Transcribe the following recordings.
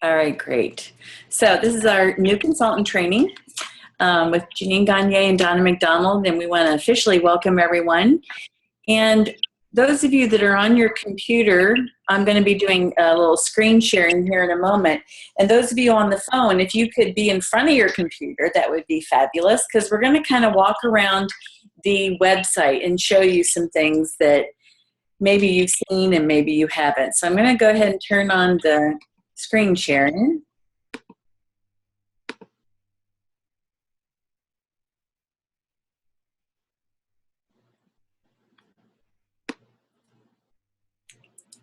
All right, great. So this is our new consultant training with Jeanine, Ganier, and Donna McDonald, and we want to officially welcome everyone. And those of you that are on your computer, I'm going to be doing a little screen sharing here in a moment. And those of you on the phone, if you could be in front of your computer, that would be fabulous, because we're going to kind of walk around the website and show you some things that maybe you've seen and maybe you haven't. So I'm going to go ahead and turn on the screen sharing.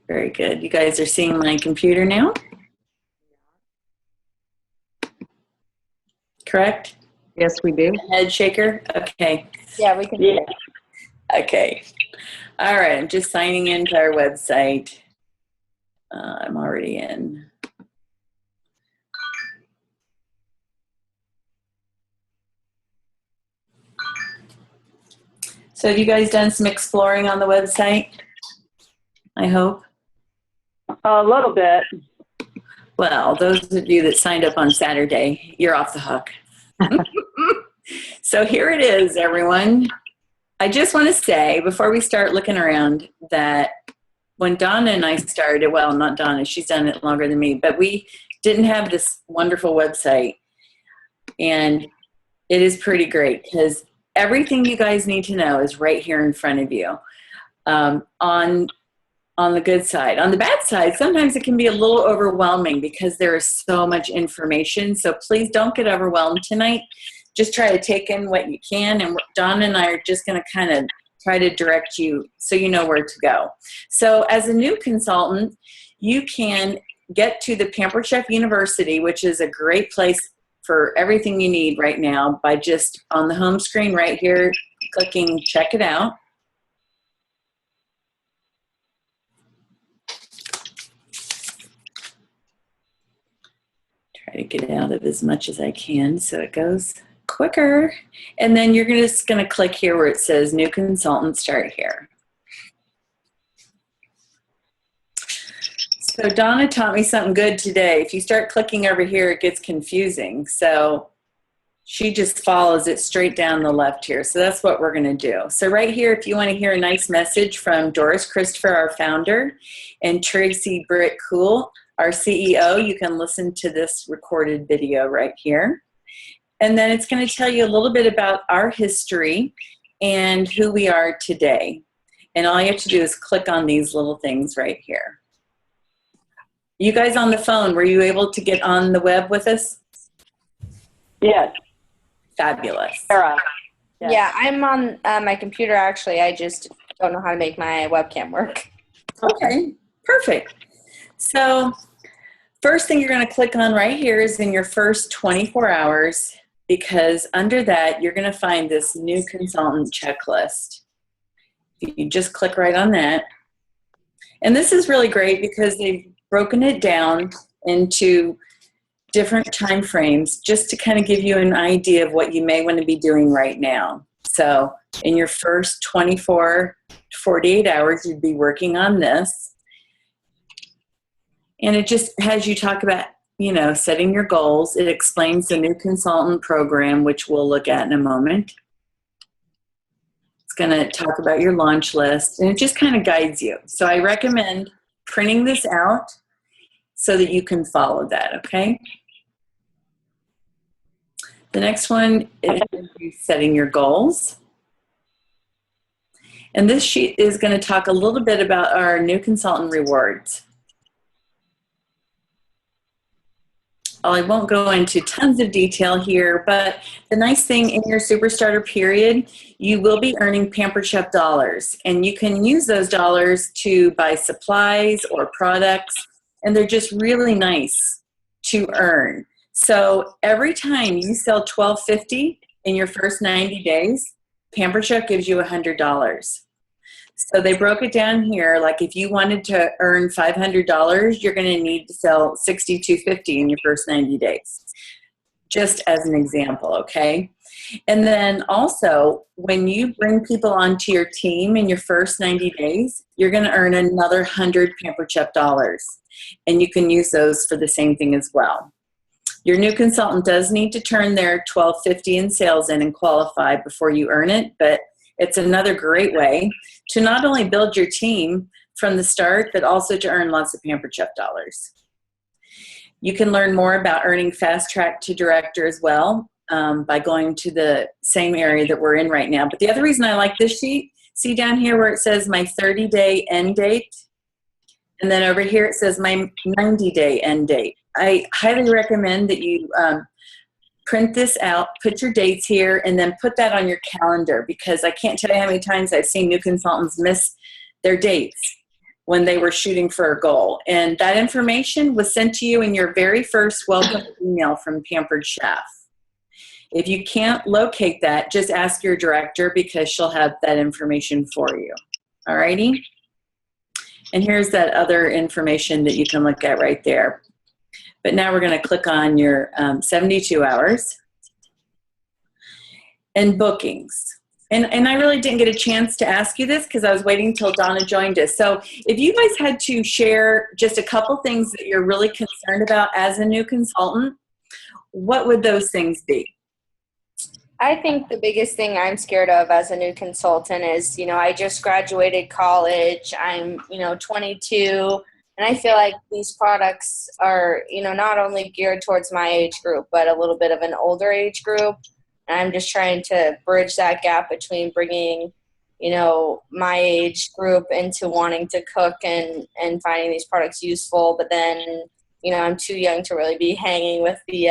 Very good. You guys are seeing my computer now? Correct? Yes, we do. Head shaker? Okay. Yeah, we can do that. Okay. All right. I'm just signing into our website. I'm already in. So have you guys done some exploring on the website? I hope. A little bit. Well, those of you that signed up on Saturday, you're off the hook. So here it is, everyone. I just want to say, before we start looking around, that when Donna and I started, well, not Donna, she's done it longer than me, but we didn't have this wonderful website. And it is pretty great because everything you guys need to know is right here in front of you. On the good side. On the bad side, sometimes it can be a little overwhelming because there is so much information. So please don't get overwhelmed tonight. Just try to take in what you can. And Donna and I are just going to kind of try to direct you so you know where to go. So as a new consultant, you can get to the Pampered Chef University, which is a great place for everything you need right now, by just on the home screen right here, clicking check it out. Try to get out of as much as I can so it goes quicker. And then you're just going to click here where it says new consultant, start here. So Donna taught me something good today. If you start clicking over here, it gets confusing. So she just follows it straight down the left here. So that's what we're going to do. So right here, if you want to hear a nice message from Doris Christopher, our founder, and Tracy Britt Cool, our CEO, you can listen to this recorded video right here. And then it's going to tell you a little bit about our history and who we are today. And all you have to do is click on these little things right here. You guys on the phone, were you able to get on the web with us? Yes. Fabulous. Sarah. Yes. Yeah, I'm on my computer, actually. I just don't know how to make my webcam work. Okay, perfect. So first thing you're going to click on right here is in your first 24 hours, because under that, you're going to find this new consultant checklist. You just click right on that. And this is really great because they've broken it down into different time frames just to kind of give you an idea of what you may want to be doing right now. So in your first 24 to 48 hours, you'd be working on this. And it just has you talk about, you know, setting your goals. It explains the new consultant program, which we'll look at in a moment. It's going to talk about your launch list, and it just kind of guides you. So I recommend printing this out so that you can follow that, okay? The next one is setting your goals. And this sheet is going to talk a little bit about our new consultant rewards. I won't go into tons of detail here, but the nice thing in your Superstarter period, you will be earning Pampered Chef dollars, and you can use those dollars to buy supplies or products, and they're just really nice to earn. So every time you sell $12.50 in your first 90 days, Pampered Chef gives you $100. So they broke it down here, like if you wanted to earn $500, you're going to need to sell $62.50 in your first 90 days, just as an example, okay? And then also, when you bring people onto your team in your first 90 days, you're going to earn another 100 Pampered Chef dollars. and you can use those for the same thing as well. Your new consultant does need to turn their $12.50 in sales in and qualify before you earn it, but it's another great way to not only build your team from the start, but also to earn lots of Pampered Chef dollars. You can learn more about earning Fast Track to Director as well by going to the same area that we're in right now. But the other reason I like this sheet, see down here where it says my 30-day end date, and then over here it says my 90-day end date. I highly recommend that you print this out, put your dates here, and then put that on your calendar, because I can't tell you how many times I've seen new consultants miss their dates when they were shooting for a goal. And that information was sent to you in your very first welcome email from Pampered Chef. If you can't locate that, just ask your director, because she'll have that information for you. All righty? And here's that other information that you can look at right there. But now we're going to click on your 72 hours and bookings. And I really didn't get a chance to ask you this because I was waiting until Donna joined us. So if you guys had to share just a couple things that you're really concerned about as a new consultant, what would those things be? I think the biggest thing I'm scared of as a new consultant is, I just graduated college. I'm, 22. And I feel like these products are, not only geared towards my age group, but a little bit of an older age group. And I'm just trying to bridge that gap between bringing, my age group into wanting to cook and finding these products useful. But then, I'm too young to really be hanging with the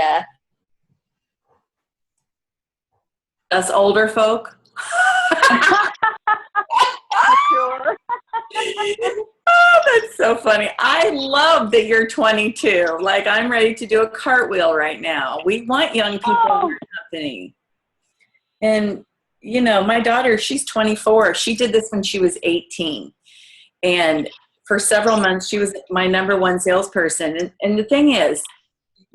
us older folk? Sure. Oh, that's so funny. I love that you're 22. Like, I'm ready to do a cartwheel right now. We want young people in our company. And, my daughter, she's 24. She did this when she was 18. And for several months, she was my number one salesperson. And the thing is,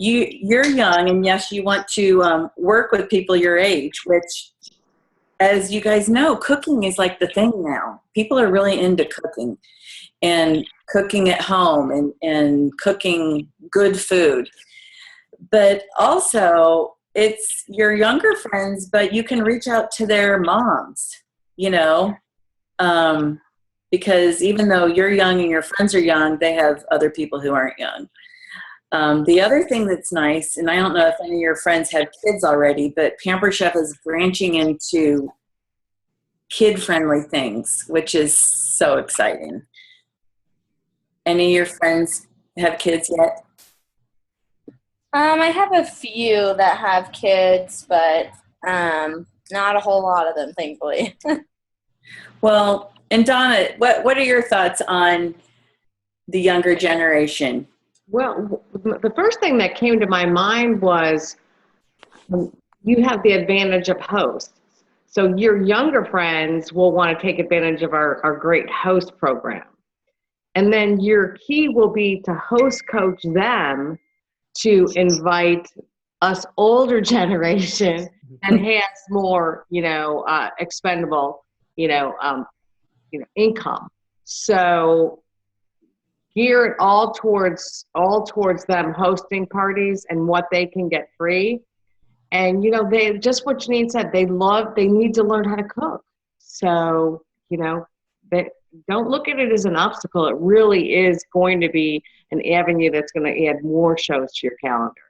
you're young, and yes, you want to work with people your age, which, as you guys know, cooking is like the thing now. People are really into cooking and cooking at home and cooking good food. But also, it's your younger friends, but you can reach out to their moms, because even though you're young and your friends are young, they have other people who aren't young. The other thing that's nice, and I don't know if any of your friends have kids already, but Pampered Chef is branching into kid-friendly things, which is so exciting. Any of your friends have kids yet? I have a few that have kids, but not a whole lot of them, thankfully. Well, and Donna, what are your thoughts on the younger generation? Well, the first thing that came to my mind was you have the advantage of hosts. So your younger friends will want to take advantage of our great host program. And then your key will be to host coach them to invite us older generation and has more, expendable, income. So gear it all towards them hosting parties and what they can get free. And, they just what Jeanine said, they need to learn how to cook. So, they don't look at it as an obstacle. It really is going to be an avenue that's going to add more shows to your calendar.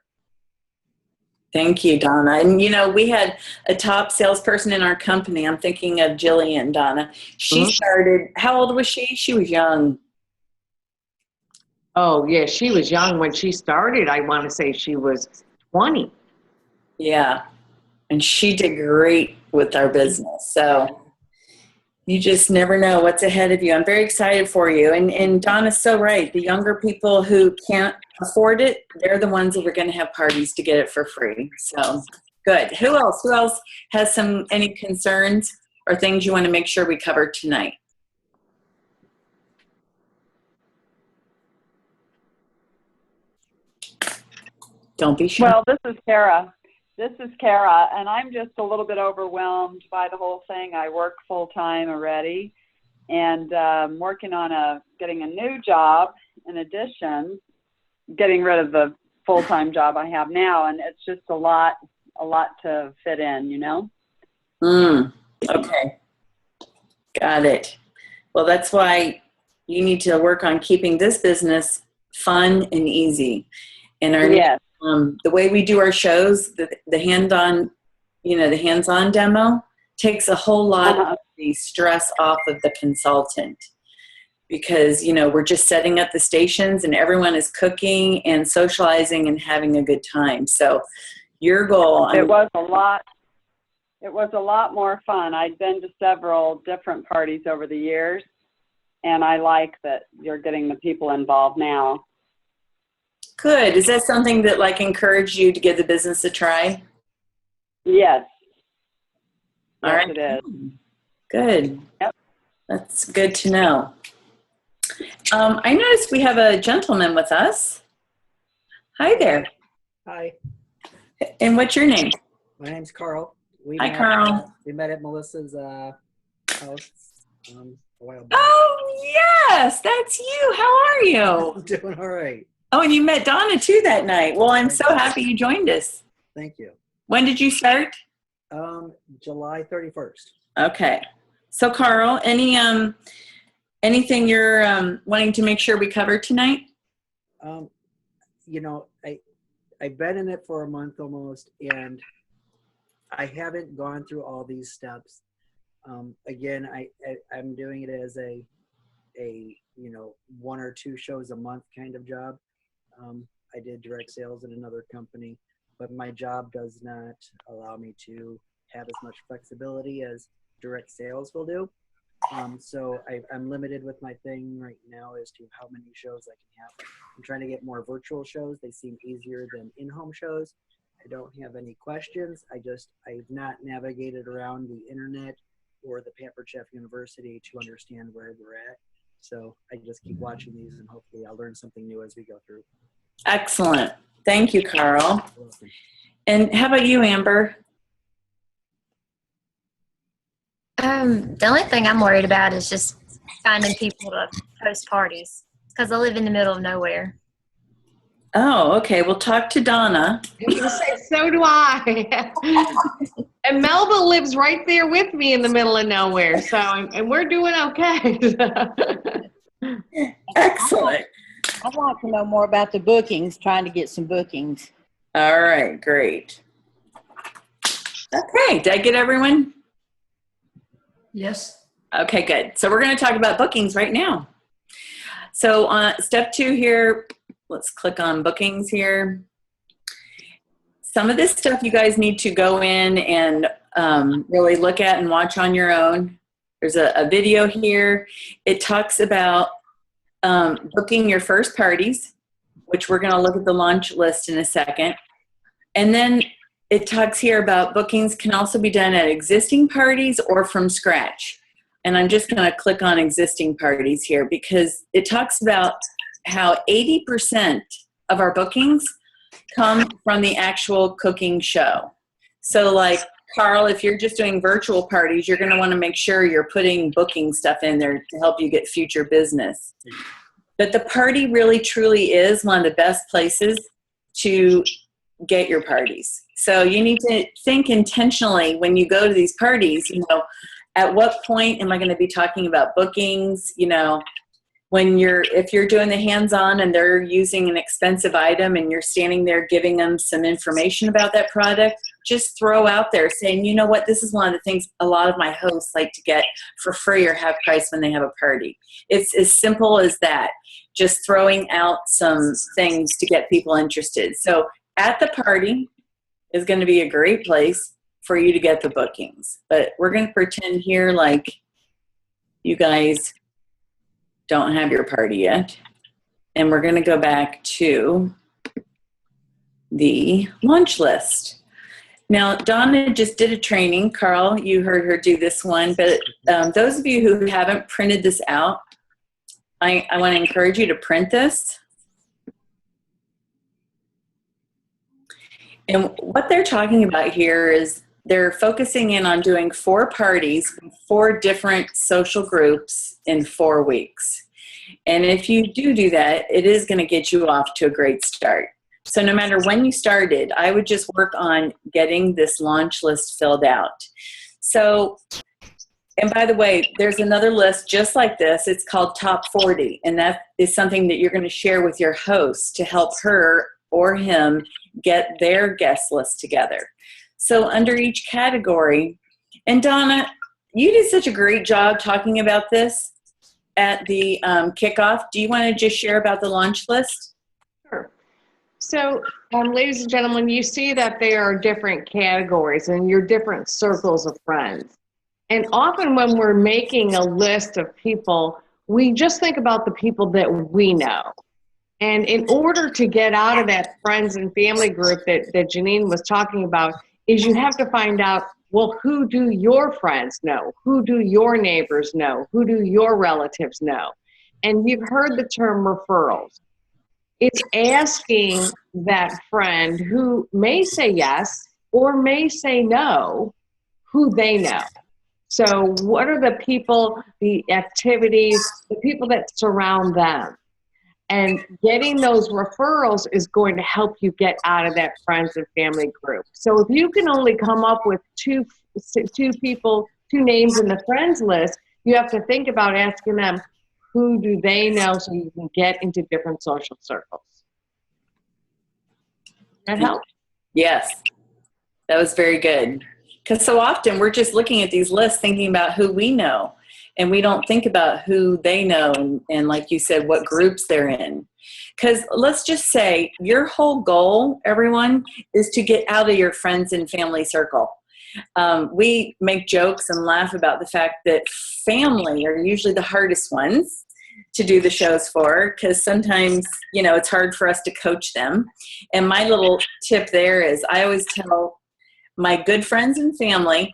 Thank you, Donna. And, we had a top salesperson in our company. I'm thinking of Jillian, Donna. She started, how old was she? She was young. Oh, yeah, she was young when she started. I want to say she was 20. Yeah, and she did great with our business. So you just never know what's ahead of you. I'm very excited for you. And Donna's so right. The younger people who can't afford it, they're the ones that are going to have parties to get it for free. So good. Who else? Who else has any concerns or things you want to make sure we cover tonight? Don't be shy. Well, this is Kara. And I'm just a little bit overwhelmed by the whole thing. I work full-time already, and working on getting a new job, in addition, getting rid of the full-time job I have now, and it's just a lot to fit in, you know? Okay. Got it. Well, that's why you need to work on keeping this business fun and easy. And Yes. the way we do our shows, the hands-on, the hands-on demo takes a whole lot of the stress off of the consultant, because, we're just setting up the stations and everyone is cooking and socializing and having a good time. So your goal. It was a lot more fun. I'd been to several different parties over the years, and I like that you're getting the people involved now. Good. Is that something that encouraged you to give the business a try? Yes. All right. It is. Good. Yep. That's good to know. I noticed we have a gentleman with us. Hi there. Hi, And what's your name? my name's Carl. Hi, Carl. We met at Melissa's house a while back. Oh, yes, that's you. How are you? I'm doing all right. Oh, and you met Donna too that night. Well, I'm so happy you joined us. Thank you. When did you start? July 31st. Okay. So, Carl, anything you're wanting to make sure we cover tonight? I've been in it for a month almost, and I haven't gone through all these steps. Again, I'm doing it as a 1 or 2 shows a month kind of job. I did direct sales in another company, but my job does not allow me to have as much flexibility as direct sales will do. So I'm limited with my thing right now as to how many shows I can have. I'm trying to get more virtual shows. They seem easier than in-home shows. I don't have any questions. I've not navigated around the internet or the Pampered Chef University to understand where we're at. So I just keep watching these, and hopefully I'll learn something new as we go through. Excellent. Thank you, Carl. And how about you, Amber? The only thing I'm worried about is just finding people to host parties, because I live in the middle of nowhere. Oh, okay. We'll talk to Donna. So do I. And Melba lives right there with me in the middle of nowhere. So, and we're doing okay. Excellent. I'd like to know more about the bookings, trying to get some bookings. All right, great. Okay, did I get everyone? Yes. Okay, good. So we're going to talk about bookings right now. So step 2 here, let's click on bookings here. Some of this stuff you guys need to go in and really look at and watch on your own. There's a video here. It talks about booking your first parties, which we're going to look at the launch list in a second. And then it talks here about bookings can also be done at existing parties or from scratch. And I'm just going to click on existing parties here, because it talks about how 80% of our bookings come from the actual cooking show. So like, Carl, if you're just doing virtual parties, you're going to want to make sure you're putting booking stuff in there to help you get future business. But the party really truly is one of the best places to get your parties. So you need to think intentionally when you go to these parties, at what point am I going to be talking about bookings? If you're doing the hands-on and they're using an expensive item and you're standing there giving them some information about that product, just throw out there saying, you know what, this is one of the things a lot of my hosts like to get for free or half price when they have a party. It's as simple as that. Just throwing out some things to get people interested. So at the party is going to be a great place for you to get the bookings. But we're going to pretend here like you guys don't have your party yet. And we're going to go back to the launch list. Now, Donna just did a training. Carl, you heard her do this one. But those of you who haven't printed this out, I want to encourage you to print this. And what they're talking about here is they're focusing in on doing 4 parties, 4 different social groups in 4 weeks. And if you do that, it is going to get you off to a great start. So no matter when you started, I would just work on getting this launch list filled out. So, and by the way, there's another list just like this. It's called Top 40. And that is something that you're going to share with your host to help her or him get their guest list together. So under each category, and Donna, you did such a great job talking about this at the kickoff. Do you want to just share about the launch list? Sure. So, ladies and gentlemen, you see that there are different categories and your different circles of friends. And often when we're making a list of people, we just think about the people that we know. And in order to get out of that friends and family group that Jeanine was talking about, is you have to find out, well, who do your friends know? Who do your neighbors know? Who do your relatives know? And you've heard the term referrals. It's asking that friend who may say yes or may say no, who they know. So what are the people, the activities, the people that surround them? And getting those referrals is going to help you get out of that friends and family group. So if you can only come up with two people, two names in the friends list, you have to think about asking them, who do they know, so you can get into different social circles. That help? Yes, that was very good. Because so often we're just looking at these lists thinking about who we know, and we don't think about who they know and like you said, what groups they're in. Because let's just say your whole goal, everyone, is to get out of your friends and family circle. We make jokes and laugh about the fact that family are usually the hardest ones to do the shows for, because sometimes, you know, it's hard for us to coach them. And my little tip there is I always tell my good friends and family,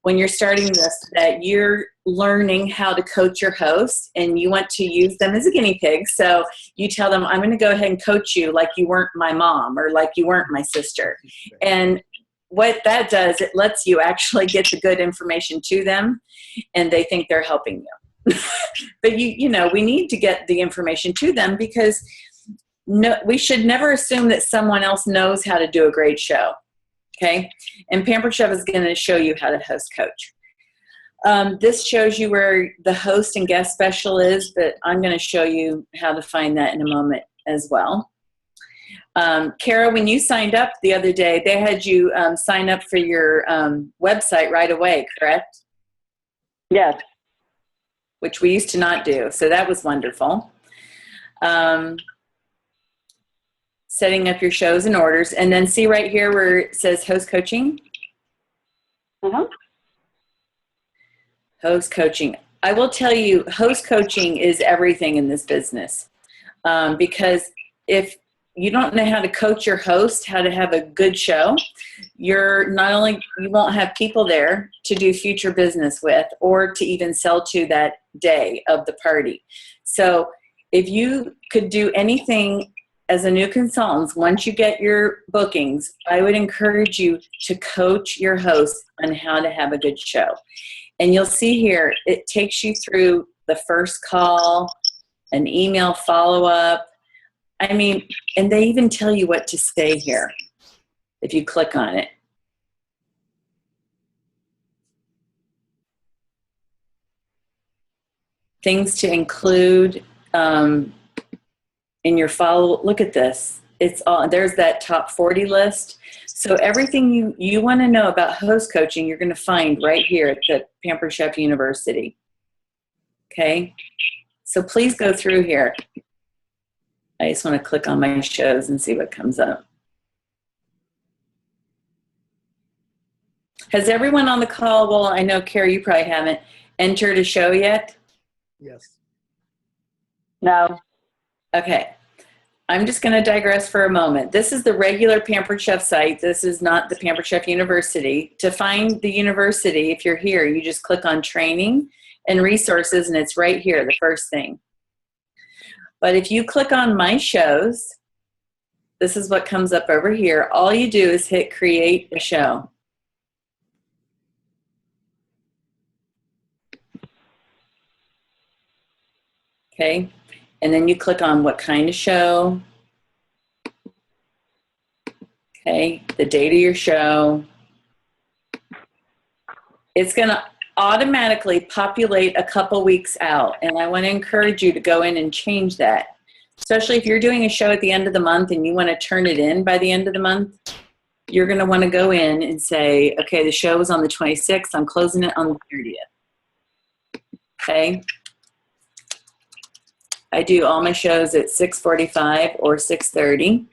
when you're starting this, that you're learning how to coach your host and you want to use them as a guinea pig. So you tell them, I'm going to go ahead and coach you like you weren't my mom or like you weren't my sister. And what that does, it lets you actually get the good information to them and they think they're helping you. But you know, we need to get the information to them because we should never assume that someone else knows how to do a great show. Okay, and Pampered Chef is going to show you how to host coach. This shows you where the host and guest special is, but I'm going to show you how to find that in a moment as well. Kara, when you signed up the other day, they had you sign up for your website right away, correct? Yes. Which we used to not do, so that was wonderful. Setting up your shows and orders, and then see right here where it says host coaching. Host coaching. I will tell you, host coaching is everything in this business, because if you don't know how to coach your host, how to have a good show, you're not only, you won't have people there to do future business with or to even sell to that day of the party. So if you could do anything as a new consultant, once you get your bookings, I would encourage you to coach your host on how to have a good show. And you'll see here, it takes you through the first call, an email follow-up. I mean, and they even tell you what to say here if you click on it. Things to include in your follow. Look at this. It's all, there's that top 40 list. So everything you want to know about host coaching, you're going to find right here at the Pampered Chef University. Okay. So please go through here. I just want to click on my shows and see what comes up. Has everyone on the call, well, I know, Carrie, you probably haven't entered a show yet? Yes. No. Okay. I'm just going to digress for a moment. This is the regular Pampered Chef site. This is not the Pampered Chef University. To find the university, if you're here, you just click on training and resources, and it's right here, the first thing. But if you click on my shows, this is what comes up over here. All you do is hit create a show. Okay. And then you click on what kind of show. Okay, the date of your show. It's going to automatically populate a couple weeks out. And I want to encourage you to go in and change that. Especially if you're doing a show at the end of the month and you want to turn it in by the end of the month, you're going to want to go in and say, okay, the show was on the 26th. I'm closing it on the 30th. Okay. I do all my shows at 6:45 or 6:30.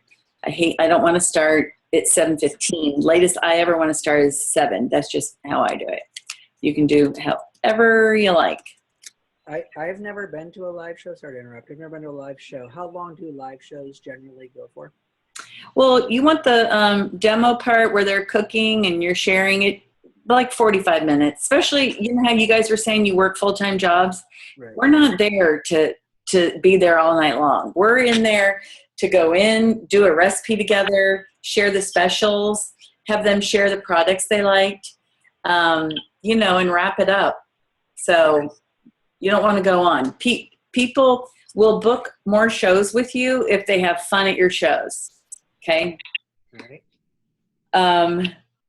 I don't want to start at 7:15. Latest I ever want to start is 7. That's just how I do it. You can do however you like. I've never been to a live show. Sorry to interrupt. I've never been to a live show. How long do live shows generally go for? Well, you want the demo part where they're cooking and you're sharing it, like 45 minutes. Especially, you know how you guys were saying you work full-time jobs? Right. We're not there to be there all night long. We're in there to go in, do a recipe together, share the specials, have them share the products they liked, you know, and wrap it up. So you don't want to go on. People will book more shows with you if they have fun at your shows. Okay. Right.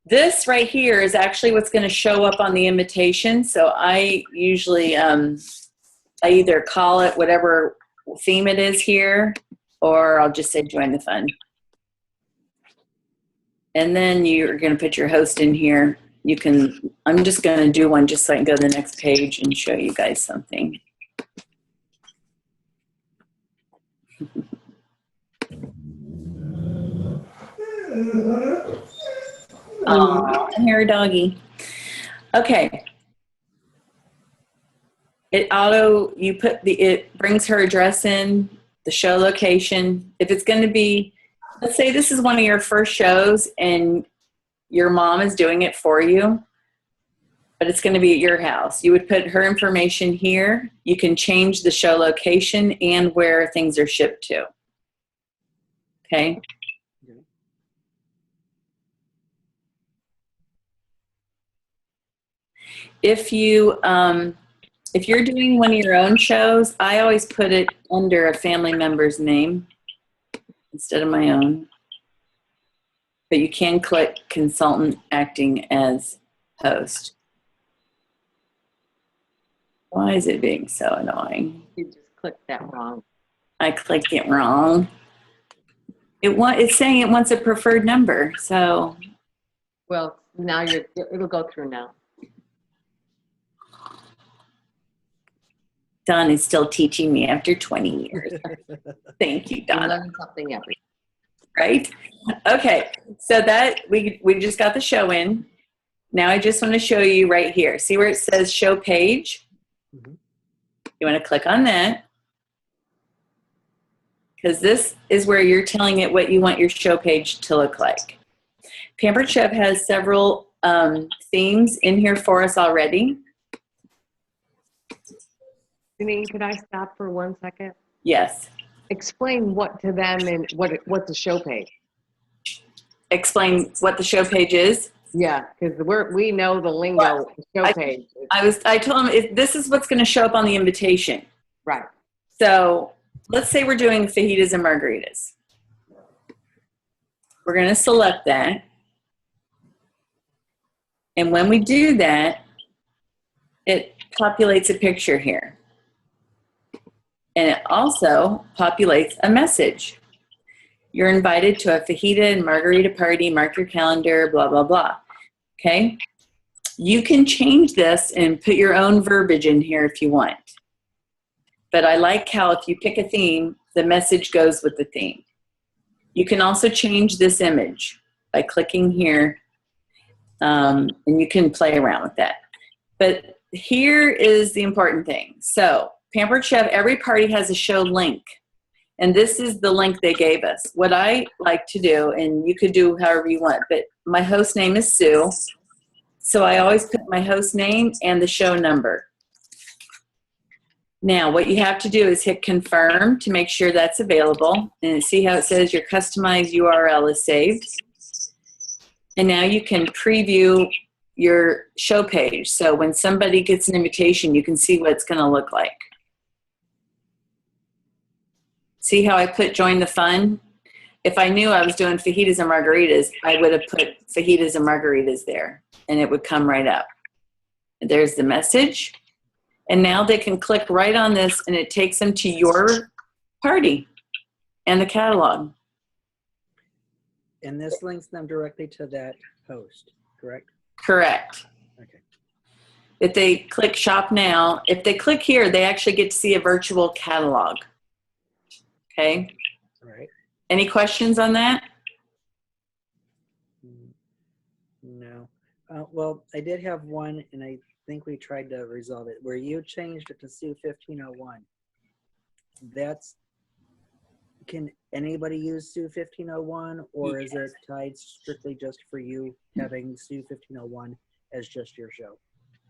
This right here is actually what's going to show up on the invitation. So I usually, I either call it whatever theme it is here, or I'll just say join the fun. And then you're going to put your host in here. You can, I'm just going to do one just so I can go to the next page and show you guys something. Oh, here, doggy. Okay. It brings her address in, the show location. If it's going to be, let's say this is one of your first shows and your mom is doing it for you, but it's going to be at your house. You would put her information here. You can change the show location and where things are shipped to. Okay. If you're doing one of your own shows, I always put it under a family member's name instead of my own. But you can click consultant acting as host. Why is it being so annoying? You just clicked that wrong. I clicked it wrong. It's saying it wants a preferred number, so. Well, now it'll go through now. Don is still teaching me after 20 years. Thank you, You Donna. learn something every. Right? Okay, so that we just got the show in. Now I just want to show you right here. See where it says show page? Mm-hmm. You want to click on that. Because this is where you're telling it what you want your show page to look like. Pampered Chef has several themes in here for us already. Jeanine, could I stop for 1 second? Yes. Explain what to them and what's a show page. Explain what the show page is. Yeah, because we know the lingo. Show page. I told them this is what's going to show up on the invitation. Right. So let's say we're doing fajitas and margaritas. We're going to select that. And when we do that, it populates a picture here. And it also populates a message. You're invited to a fajita and margarita party. Mark your calendar, blah, blah, blah. Okay? You can change this and put your own verbiage in here if you want. But I like how if you pick a theme, the message goes with the theme. You can also change this image by clicking here, and you can play around with that. But here is the important thing. So Pampered Chef, every party has a show link. And this is the link they gave us. What I like to do, and you could do however you want, but my host name is Sue. So I always put my host name and the show number. Now, what you have to do is hit confirm to make sure that's available. And see how it says your customized URL is saved. And now you can preview your show page. So when somebody gets an invitation, you can see what it's going to look like. See how I put join the fun? If I knew I was doing fajitas and margaritas, I would have put fajitas and margaritas there, and it would come right up. There's the message. And now they can click right on this, and it takes them to your party and the catalog. And this links them directly to that post, correct? Correct. Okay. If they click shop now, if they click here, they actually get to see a virtual catalog. Okay. All right. Any questions on that? No. Well, I did have one, and I think we tried to resolve it, where you changed it to Sue 1501. Can anybody use Sue 1501, or is it tied strictly just for you having Sue 1501 as just your show?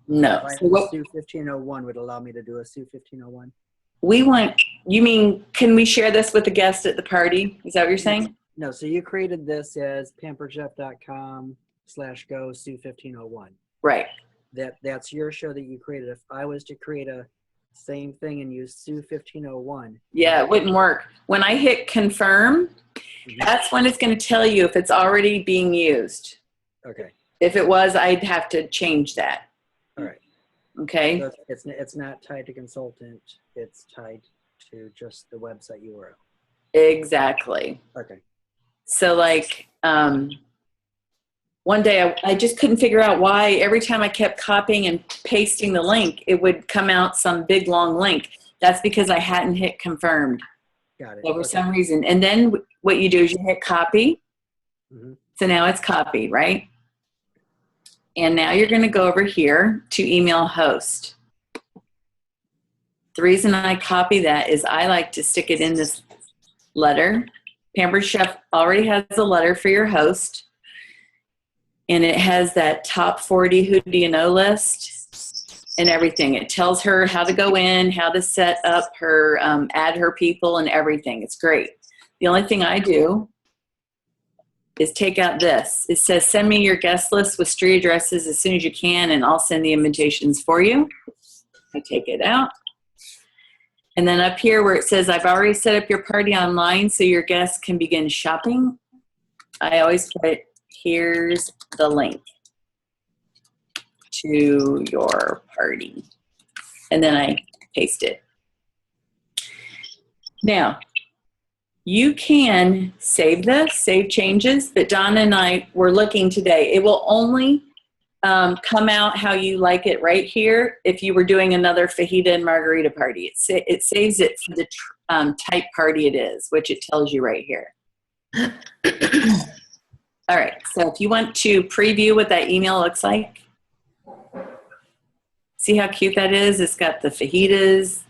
No. If I So what Sue 1501 would allow me to do a Sue 1501. you mean, can we share this with the guest at the party? Is that what you're saying? No, so you created this as pamperedchef.com/go Sue 1501. Right. That's your show that you created. If I was to create a same thing and use Sue 1501. Yeah, it wouldn't work. When I hit confirm, that's when it's going to tell you if it's already being used. Okay. If it was, I'd have to change that. All right. Okay. So it's not tied to consultant. It's tied to just the website URL. Exactly. Okay. So like one day I just couldn't figure out why every time I kept copying and pasting the link, it would come out some big long link. That's because I hadn't hit confirmed. Got it. So for some reason. And then what you do is you hit copy. Mm-hmm. So now it's copied, right? And now you're going to go over here to email host. The reason I copy that is I like to stick it in this letter. Pampered Chef already has a letter for your host. And it has that top 40 who do you know list and everything. It tells her how to go in, how to set up her, add her people and everything. It's great. The only thing I do is take out this. It says, send me your guest list with street addresses as soon as you can, and I'll send the invitations for you. I take it out. And then up here where it says, I've already set up your party online so your guests can begin shopping, I always put, here's the link to your party. And then I paste it. Now, you can save this, save changes, but Donna and I were looking today. It will only come out how you like it right here if you were doing another fajita and margarita party. It saves it for the type party it is, which it tells you right here. All right, so if you want to preview what that email looks like, see how cute that is? It's got the fajitas.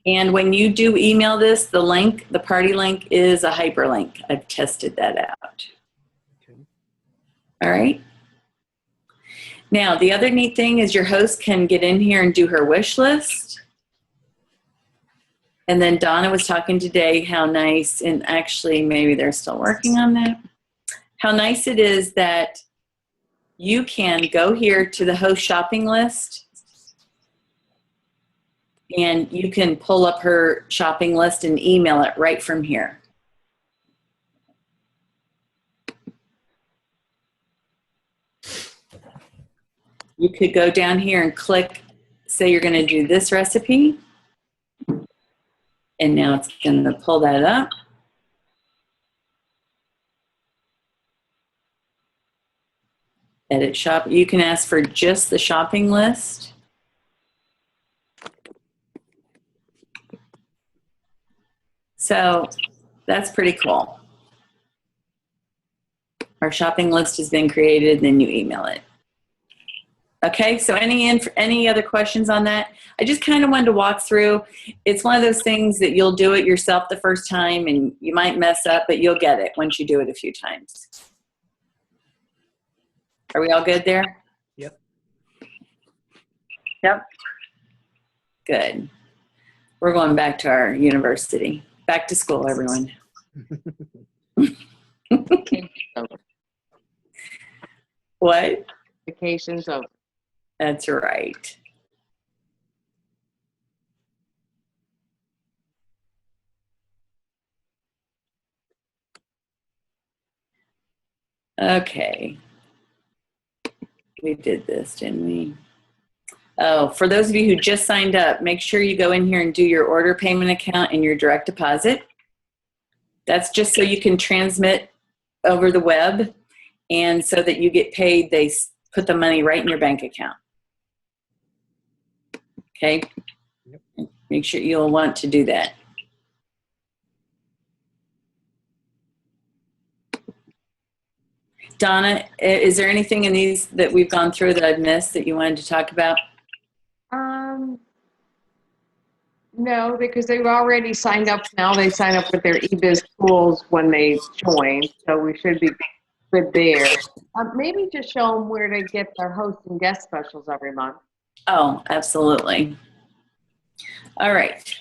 And when you do email this, the link, the party link is a hyperlink. I've tested that out. Okay. All right. Now, the other neat thing is your host can get in here and do her wish list. And then Donna was talking today how nice, and actually maybe they're still working on that, how nice it is that you can go here to the host shopping list and you can pull up her shopping list and email it right from here. You could go down here and click, say you're going to do this recipe. And now it's going to pull that up. Edit shop. You can ask for just the shopping list. So that's pretty cool. Our shopping list has been created, then you email it. Okay, so any other questions on that? I just kind of wanted to walk through. It's one of those things that you'll do it yourself the first time and you might mess up, but you'll get it once you do it a few times. Are we all good there? Yep. Yep. Good. We're going back to our university. Back to school, everyone. What? Vacation's over. That's right. Okay. We did this, didn't we? Oh, for those of you who just signed up, make sure you go in here and do your order payment account and your direct deposit. That's just so you can transmit over the web, and so that you get paid, they put the money right in your bank account. Okay? Yep. Make sure you'll want to do that. Donna, is there anything in these that we've gone through that I've missed that you wanted to talk about? No, because they've already signed up. Now they sign up with their eBiz tools when they join, so we should be good there. Maybe just show them where to get their host and guest specials every month. Oh, absolutely. All right.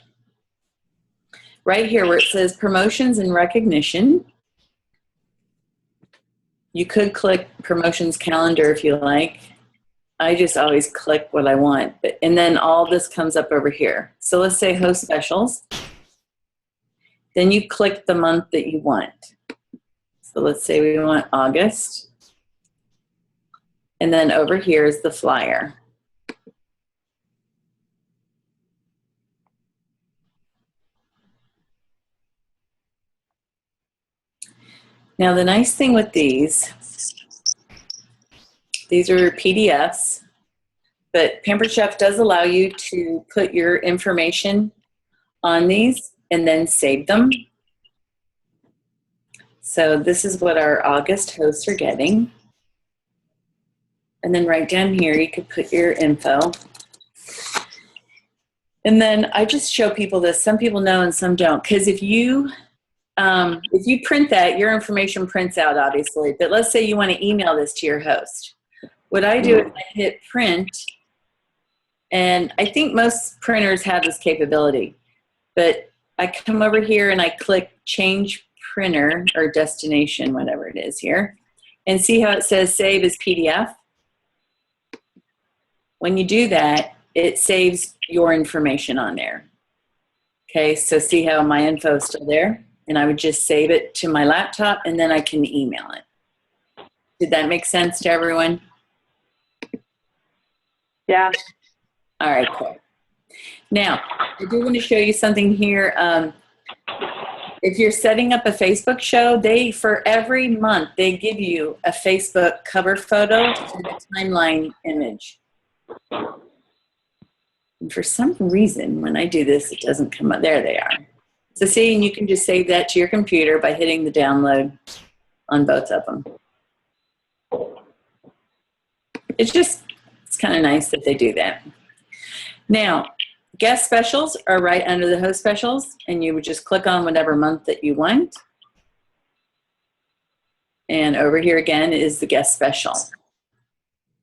Right here where it says promotions and recognition, you could click promotions calendar if you like. I just always click what I want, and then all this comes up over here. So let's say host specials. Then you click the month that you want. So let's say we want August. And then over here is the flyer. Now the nice thing with these are PDFs, but Pampered Chef does allow you to put your information on these and then save them. So this is what our August hosts are getting. And then right down here, you could put your info. And then I just show people this. Some people know and some don't. Because if you print that, your information prints out, obviously. But let's say you want to email this to your host. What I do is I hit print, and I think most printers have this capability, but I come over here and I click change printer or destination, whatever it is here, and see how it says save as PDF? When you do that, it saves your information on there. Okay, so see how my info is still there? And I would just save it to my laptop, and then I can email it. Did that make sense to everyone? Yeah. All right, cool. Now, I do want to show you something here. If you're setting up a Facebook show, for every month, they give you a Facebook cover photo and a timeline image. And for some reason, when I do this, it doesn't come up. There they are. So see, and you can just save that to your computer by hitting the download on both of them. It's kind of nice that they do that. Now, guest specials are right under the host specials, and you would just click on whatever month that you want. And over here again is the guest special.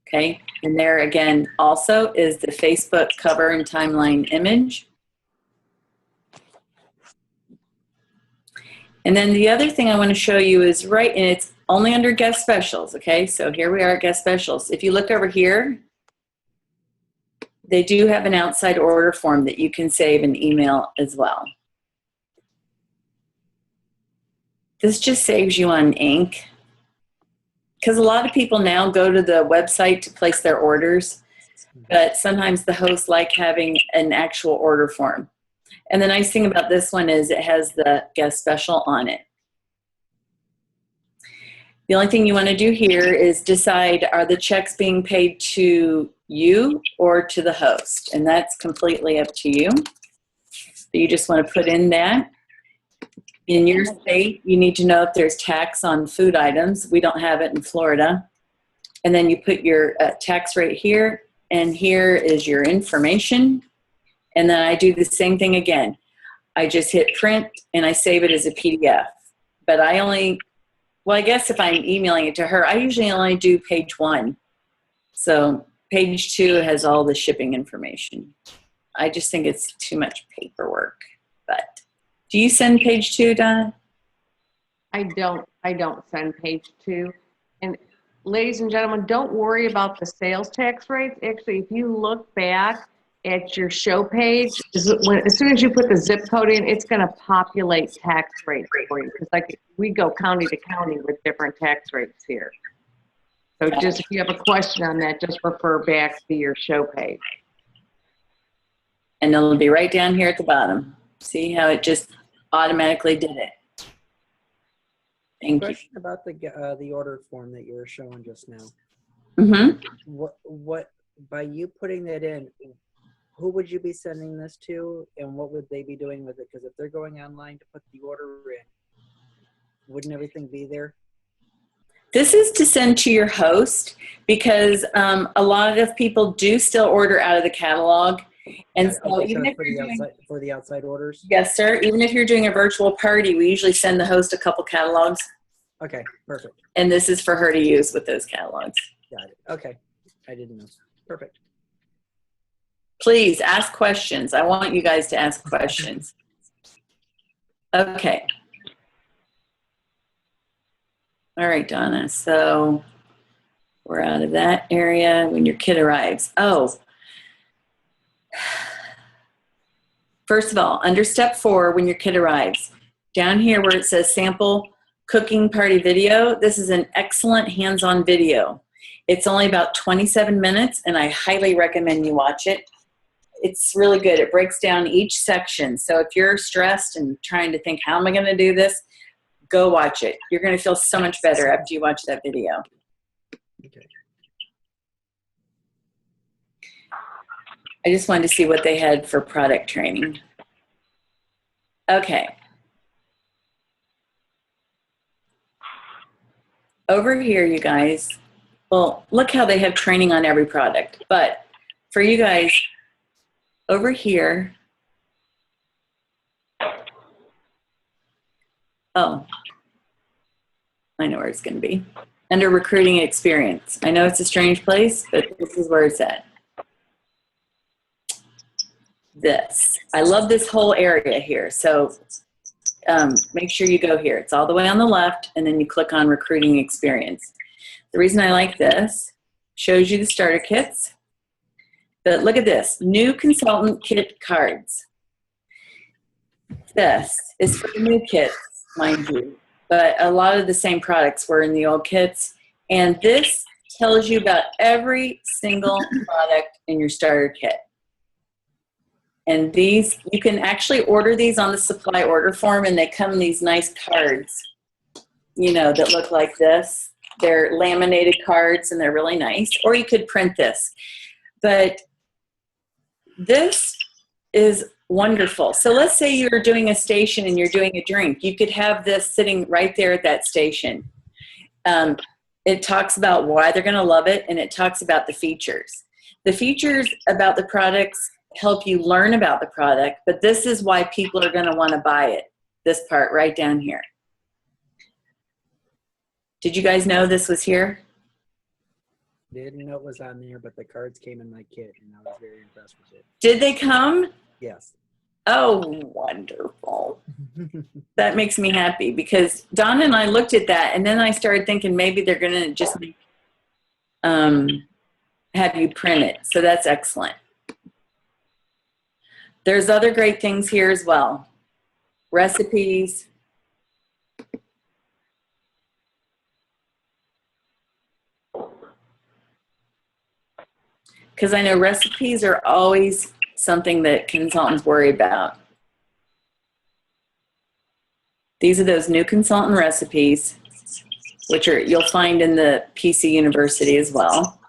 Okay, and there again also is the Facebook cover and timeline image. And then the other thing I want to show you is and it's only under guest specials, okay? So here we are at guest specials. If you look over here, they do have an outside order form that you can save and email as well. This just saves you on ink, because a lot of people now go to the website to place their orders, but sometimes the hosts like having an actual order form. And the nice thing about this one is it has the guest special on it. The only thing you want to do here is decide, are the checks being paid to you or to the host? And that's completely up to you. So you just want to put in that. In your state, you need to know if there's tax on food items. We don't have it in Florida. And then you put your tax rate here, and here is your information. And then I do the same thing again. I just hit print and I save it as a PDF. But I guess if I'm emailing it to her, I usually only do page 1. So page 2 has all the shipping information. I just think it's too much paperwork. But do you send page 2, Donna? I don't send page 2. And ladies and gentlemen, don't worry about the sales tax rates. Actually, if you look back at your show page, as soon as you put the zip code in, it's going to populate tax rates for you. Because like we go county to county with different tax rates here. So just if you have a question on that, just refer back to your show page. And it'll be right down here at the bottom. See how it just automatically did it? Thank you. Question about the order form that you were showing just now. Mm-hmm. What by you putting that in, who would you be sending this to, and what would they be doing with it? Because if they're going online to put the order in, wouldn't everything be there? This is to send to your host because a lot of people do still order out of the catalog. And so even if you're doing, for the outside orders? yes, sir. Even if you're doing a virtual party, we usually send the host a couple catalogs. Okay, perfect. And this is for her to use with those catalogs. Got it. Okay, I didn't know. Perfect. Please ask questions. I want you guys to ask questions. Okay. All right, Donna. So we're out of that area when your kid arrives. Oh. First of all, under step 4, when your kid arrives, down here where it says sample cooking party video, this is an excellent hands-on video. It's only about 27 minutes, and I highly recommend you watch it. It's really good. It breaks down each section. So if you're stressed and trying to think, how am I going to do this? Go watch it. You're going to feel so much better after you watch that video. Okay. I just wanted to see what they had for product training. Okay. Over here, you guys, well, look how they have training on every product. But for you guys, over here, oh, I know where it's going to be. Under recruiting experience. I know it's a strange place, but this is where it's at. This. I love this whole area here. So make sure you go here. It's all the way on the left, and then you click on recruiting experience. The reason I like this, shows you the starter kits. But look at this, new consultant kit cards. This is for the new kits, mind you. But a lot of the same products were in the old kits. And this tells you about every single product in your starter kit. And these, you can actually order these on the supply order form, and they come in these nice cards, you know, that look like this. They're laminated cards, and they're really nice. Or you could print this. But this is wonderful. So let's say you're doing a station and you're doing a drink. You could have this sitting right there at that station. It talks about why they're going to love it, and it talks about the features. The features about the products help you learn about the product, but this is why people are going to want to buy it, this part right down here. Did you guys know this was here? Didn't know it was on there, but the cards came in my kit, and I was very impressed with it. Did they come? Yes. Oh, wonderful. That makes me happy because Donna and I looked at that, and then I started thinking maybe they're going to just have you print it. So that's excellent. There's other great things here as well. Recipes. Because I know recipes are always something that consultants worry about. These are those new consultant recipes, which are you'll find in the PC University as well.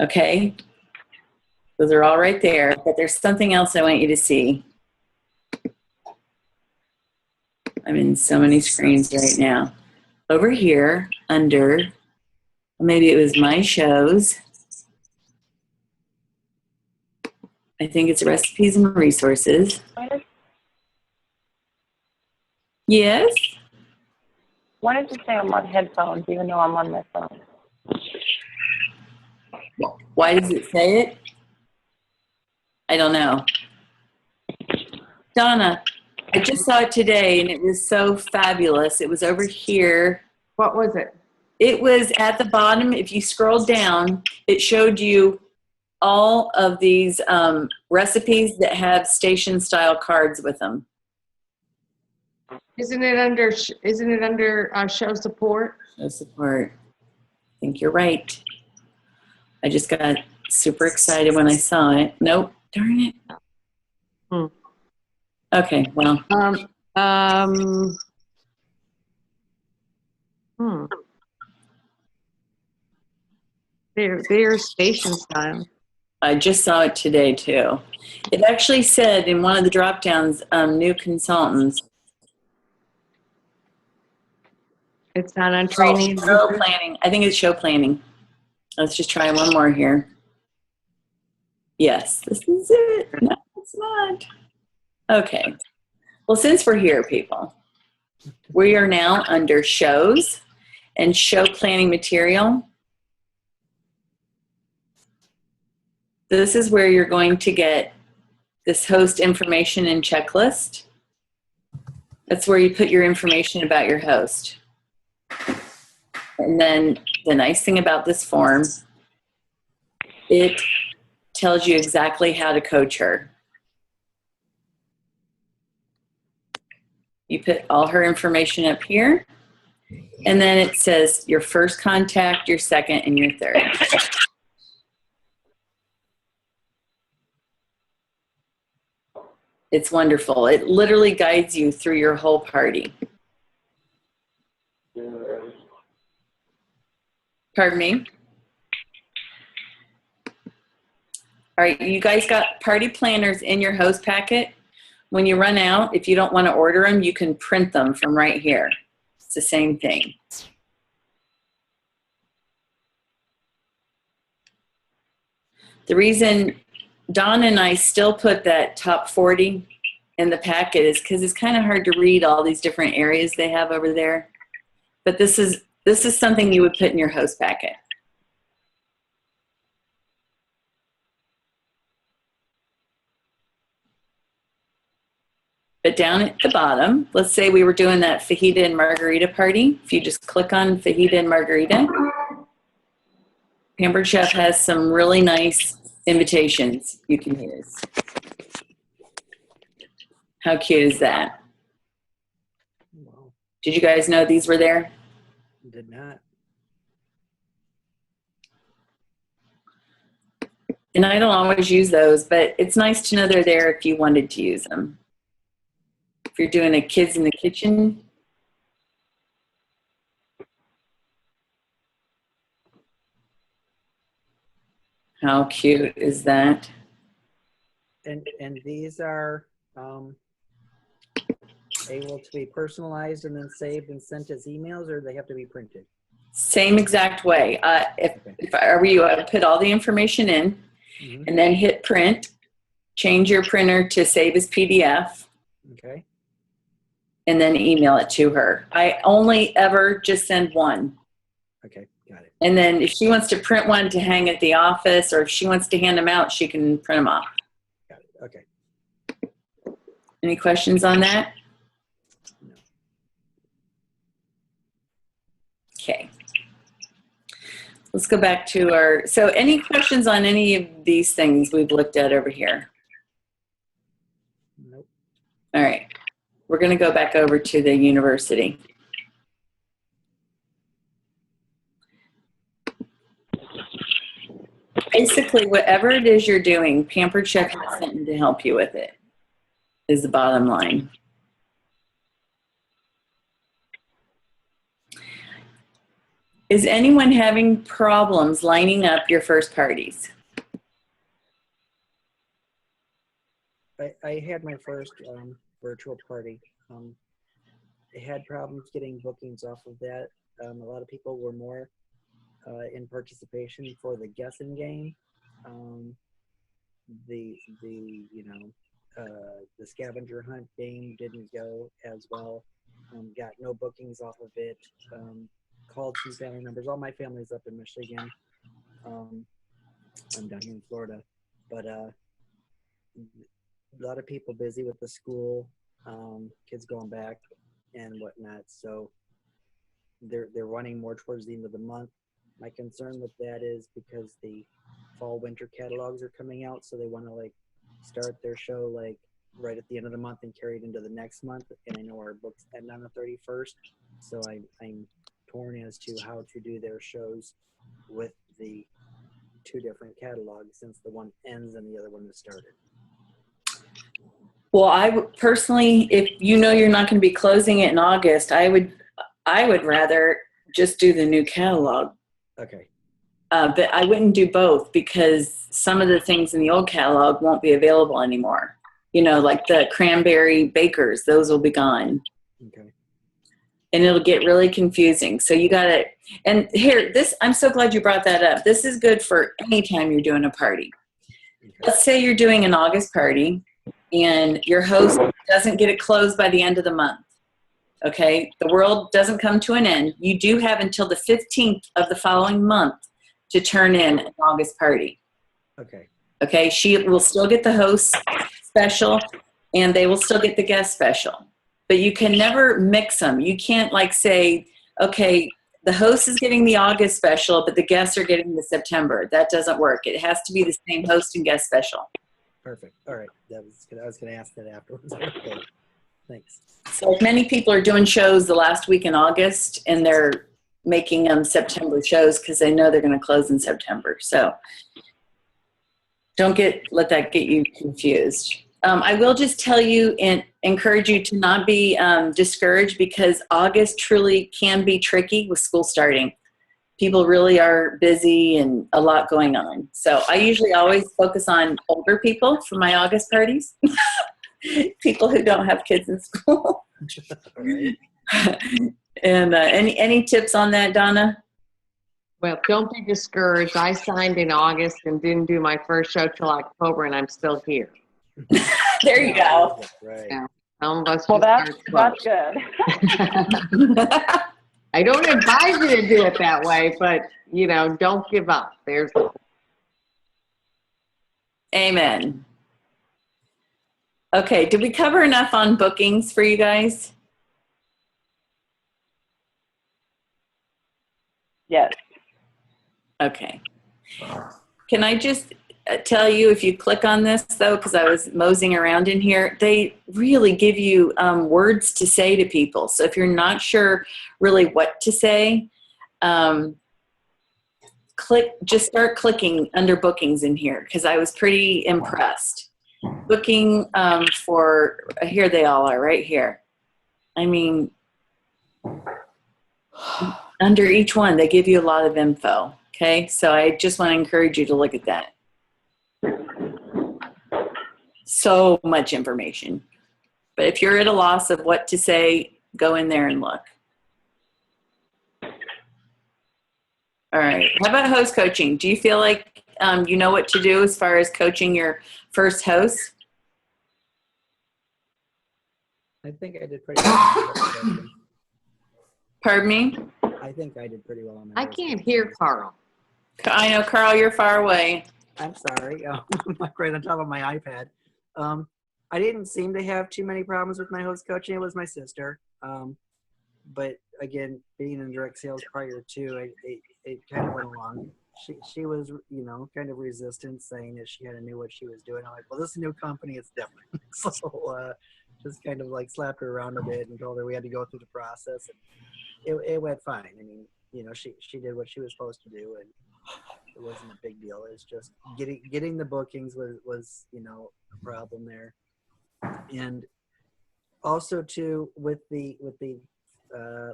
Okay. Those are all right there, but there's something else I want you to see. I'm in so many screens right now. Over here, under, maybe it was my shows. I think it's recipes and resources. Yes? Why does it say I'm on headphones even though I'm on my phone? Why does it say it? I don't know. Donna, I just saw it today and it was so fabulous. It was over here. What was it? It was at the bottom. If you scrolled down, it showed you all of these recipes that have station style cards with them. Isn't it under show support? Show support. I think you're right. I just got super excited when I saw it. Nope. Darn it. Okay, well. They're station style. I just saw it today too. It actually said in one of the drop downs, new consultants. It's not on training. Show planning. I think it's show planning. Let's just try one more here. Yes, this is it. No, it's not. Okay. Well, since we're here, people, we are now under shows and show planning material. This is where you're going to get this host information and checklist. That's where you put your information about your host. And then the nice thing about this form, it tells you exactly how to coach her. You put all her information up here, and then it says your first contact, your second, and your third. It's wonderful. It literally guides you through your whole party. Pardon me? All right, you guys got party planners in your host packet. When you run out, if you don't want to order them, you can print them from right here. It's the same thing. The reason Donna and I still put that top 40 in the packet is because it's kind of hard to read all these different areas they have over there. But this is something you would put in your host packet. But down at the bottom, let's say we were doing that fajita and margarita party. If you just click on fajita and margarita, Pampered Chef has some really nice invitations you can use. How cute is that? Wow. Did you guys know these were there? Did not. And I don't always use those, but it's nice to know they're there if you wanted to use them. If you're doing a kids in the kitchen. How cute is that? And these are able to be personalized and then saved and sent as emails, or they have to be printed? Same exact way. If I were you, I would put all the information in and then hit print, change your printer to save as PDF. Okay. And then email it to her. I only ever just send one. Okay, got it. And then if she wants to print one to hang at the office, or if she wants to hand them out, she can print them off. Got it. Okay. Any questions on that? No. Okay. Let's go back to our, so any questions on any of these things we've looked at over here? Nope. All right. We're going to go back over to the university. Basically, whatever it is you're doing, Pampered Chef has something to help you with it, is the bottom line. Is anyone having problems lining up your first parties? I had my first virtual party. I had problems getting bookings off of that. A lot of people were more in participation for the guessing game. The scavenger hunt game didn't go as well. Got no bookings off of it. Called some family members. All my family's up in Michigan. I'm down here in Florida, but a lot of people busy with the school, kids going back and whatnot. So they're running more towards the end of the month. My concern with that is because the fall winter catalogs are coming out, so they want to like start their show like right at the end of the month and carry it into the next month. And I know our books end on the 31st, so I'm torn as to how to do their shows with the two different catalogs, since the one ends and the other one is started. Well, I would personally, if you know you're not going to be closing it in August, I would rather just do the new catalog. Okay. But I wouldn't do both, because some of the things in the old catalog won't be available anymore. You know, like the cranberry bakers, those will be gone. Okay. And it'll get really confusing. So you got to, and here, I'm so glad you brought that up. This is good for any time you're doing a party. Okay. Let's say you're doing an August party and your host doesn't get it closed by the end of the month. Okay. The world doesn't come to an end. You do have until the 15th of the following month to turn in an August party. Okay. Okay. She will still get the host special and they will still get the guest special. But you can never mix them. You can't like say, okay, the host is getting the August special, but the guests are getting the September. That doesn't work. It has to be the same host and guest special. Perfect. All right. I was going to ask that afterwards. Okay. Thanks. So many people are doing shows the last week in August, and they're making them September shows because they know they're going to close in September. So don't let that get you confused. I will just tell you and encourage you to not be discouraged, because August truly can be tricky with school starting. People really are busy and a lot going on. So I usually always focus on older people for my August parties, people who don't have kids in school. All right. And any tips on that, Donna? Well, don't be discouraged. I signed in August and didn't do my first show till October, and I'm still here. There you go. Right. Yeah. Some of us Well, just that's aren't good. I don't advise you to do it that way, but, don't give up. Amen. Okay, did we cover enough on bookings for you guys? Yes. Okay. Can I just tell you, if you click on this, though, because I was moseying around in here, they really give you words to say to people. So if you're not sure really what to say, just start clicking under bookings in here, because I was pretty impressed. Booking here they all are right here. I mean, under each one, they give you a lot of info. Okay, so I just want to encourage you to look at that. So much information. But if you're at a loss of what to say, go in there and look. All right. How about host coaching? Do you feel like you know what to do as far as coaching your first host? I think I did pretty well. Pardon me? I think I did pretty well on that. I can't hear Carl. I know, Carl, you're far away. I'm sorry. I'm like right on top of my iPad. I didn't seem to have too many problems with my host coaching. It was my sister. But again, being in direct sales prior to, it kind of went along. She was, kind of resistant, saying that she had to know what she was doing. I'm like, well, this is a new company. It's different. So just kind of like slapped her around a bit and told her we had to go through the process. And it went fine. I mean, she did what she was supposed to do, and it wasn't a big deal. It's just getting the bookings was a problem there. And also too, with the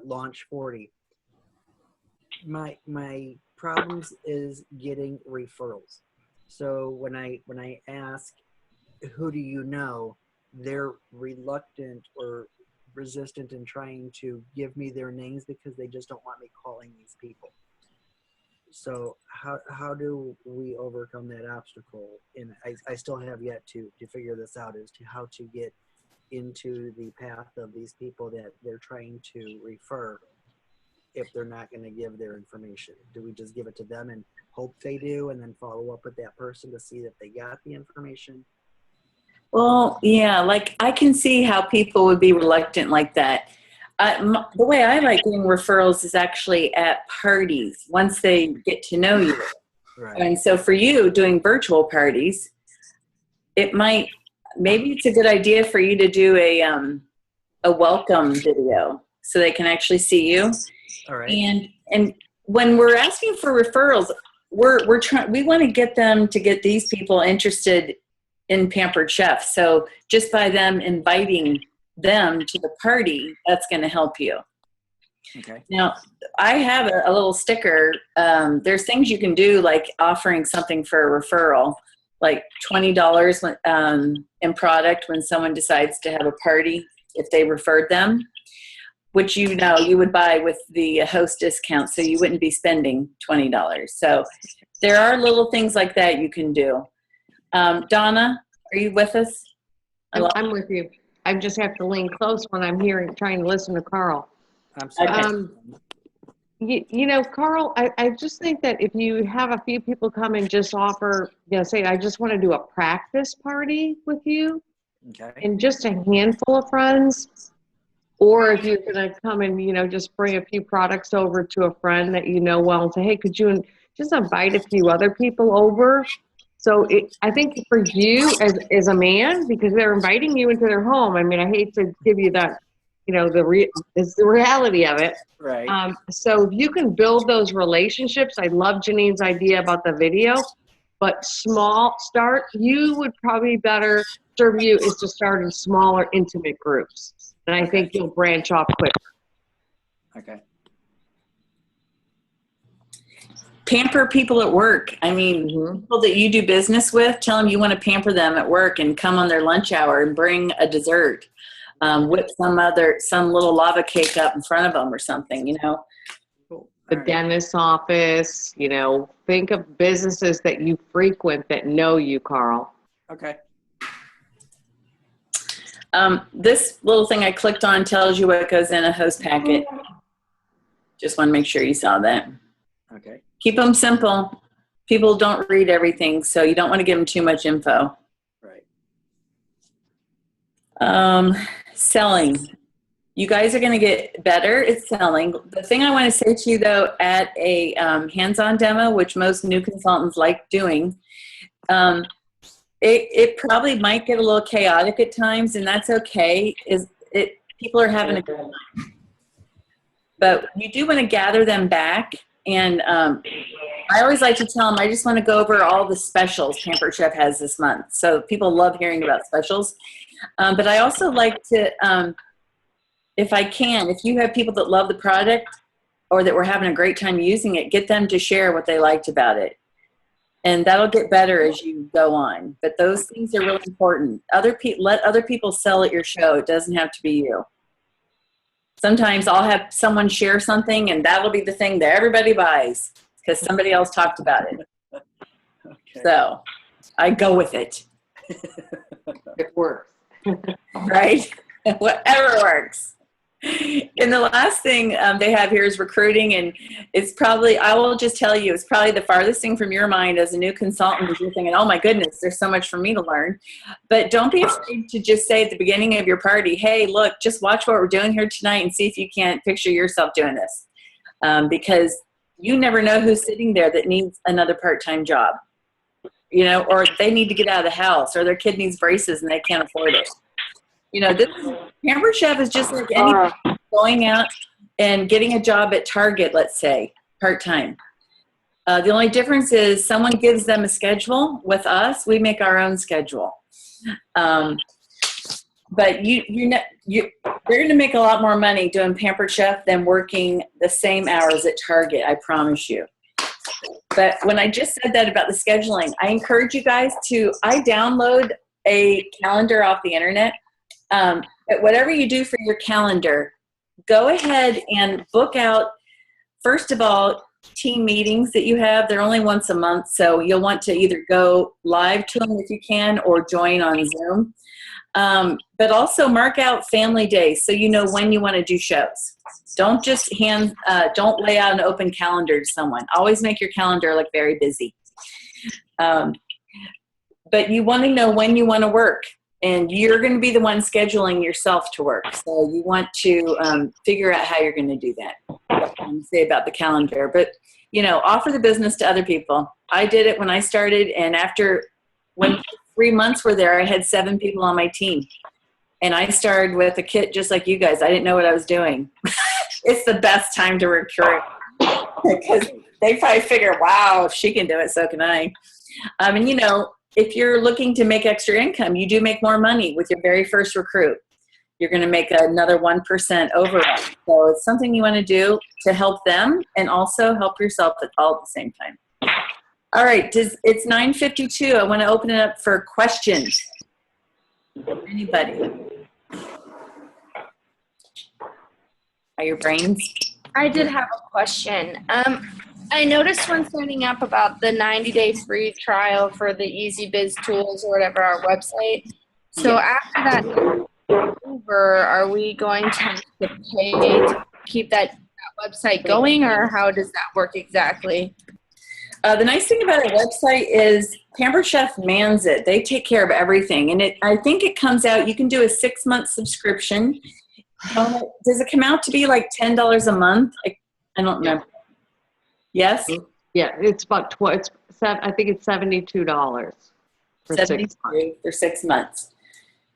launch 40, my problems is getting referrals. So when I ask, who do you know, they're reluctant or resistant in trying to give me their names because they just don't want me calling these people. So how do we overcome that obstacle? And I still have yet to figure this out, as to how to get into the path of these people that they're trying to refer if they're not going to give their information. Do we just give it to them and hope they do, and then follow up with that person to see that they got the information? Well, yeah, like I can see how people would be reluctant like that. The way I like getting referrals is actually at parties, once they get to know you. Right. And so for you doing virtual parties, maybe it's a good idea for you to do a welcome video so they can actually see you. All right. And when we're asking for referrals, we want to get them to get these people interested in Pampered Chef. So just by them inviting them to the party, that's going to help you. Okay. Now, I have a little sticker. There's things you can do, like offering something for a referral, like $20 in product when someone decides to have a party if they referred them, which you would buy with the host discount, so you wouldn't be spending $20. So there are little things like that you can do. Donna, are you with us? I'm with you. I just have to lean close when I'm trying to listen to Carl. I'm sorry. You know, Carl, I just think that if you have a few people come and just offer, say, I just want to do a practice party with you, Okay. and just a handful of friends, or if you're going to come and, just bring a few products over to a friend that you know well and say, hey, could you just invite a few other people over? So I think for you as a man, because they're inviting you into their home, I mean, I hate to give you that, it's the reality of it. Right. So if you can build those relationships, I love Janine's idea about the video, but small start, you would probably better serve you is to start in smaller, intimate groups. And I think you'll branch off quicker. Okay. Pamper people at work. I mean, people that you do business with, tell them you want to pamper them at work and come on their lunch hour and bring a dessert. Whip some little lava cake up in front of them or something, Cool. The All right. dentist's office, think of businesses that you frequent that know you, Carl. Okay. This little thing I clicked on tells you what goes in a host packet. Just want to make sure you saw that. Okay. Keep them simple. People don't read everything, so you don't want to give them too much info. Right. Selling. You guys are going to get better at selling. The thing I want to say to you, though, at a hands-on demo, which most new consultants like doing, it probably might get a little chaotic at times, and that's okay. People are having a good time. But you do want to gather them back, and I always like to tell them, I just want to go over all the specials Pampered Chef has this month. So people love hearing about specials. But I also like to, if I can, if you have people that love the product or that were having a great time using it, get them to share what they liked about it. And that'll get better as you go on. But those things are really important. Let other people sell at your show. It doesn't have to be you. Sometimes I'll have someone share something, and that'll be the thing that everybody buys because somebody else talked about it. Okay. So I go with it. It works. Right? Whatever works. And the last thing they have here is recruiting, and it's probably, I will just tell you, it's probably the farthest thing from your mind as a new consultant because you're thinking, oh my goodness, there's so much for me to learn. But don't be afraid to just say at the beginning of your party, hey, look, just watch what we're doing here tonight and see if you can't picture yourself doing this. Because you never know who's sitting there that needs another part-time job, or they need to get out of the house, or their kid needs braces and they can't afford it. This Pampered Chef is just like anyone going out and getting a job at Target, let's say, part-time. The only difference is someone gives them a schedule. With us, we make our own schedule. But they're going to make a lot more money doing Pampered Chef than working the same hours at Target, I promise you. But when I just said that about the scheduling, I encourage you guys I download a calendar off the internet. But whatever you do for your calendar, go ahead and book out, first of all, team meetings that you have. They're only once a month, so you'll want to either go live to them if you can or join on Zoom. But also mark out family days so you know when you want to do shows. Don't just don't lay out an open calendar to someone. Always make your calendar look very busy. But you want to know when you want to work. And you're going to be the one scheduling yourself to work. So you want to figure out how you're going to do that. That's what I'm going to say about the calendar. But, offer the business to other people. I did it when I started, and when 3 months were there, I had 7 people on my team. And I started with a kit just like you guys. I didn't know what I was doing. It's the best time to recruit because they probably figure, wow, if she can do it, so can I. And you know, if you're looking to make extra income, you do make more money with your very first recruit. You're going to make another 1% overall. So it's something you want to do to help them and also help yourself all at the same time. All right, it's 9:52. I want to open it up for questions. Anybody? Are your brains? I did have a question. I noticed when signing up about the 90-day free trial for the Easy Biz tools or whatever, our website. So after that over, are we going to have to pay to keep that website going, or how does that work exactly? The nice thing about our website is Pampered Chef mans it. They take care of everything. And I think it comes out, you can do a 6-month subscription. Does it come out to be like $10 a month? I don't remember. Yes? Yeah, it's about I think it's $72 for 6 months. For 6 months.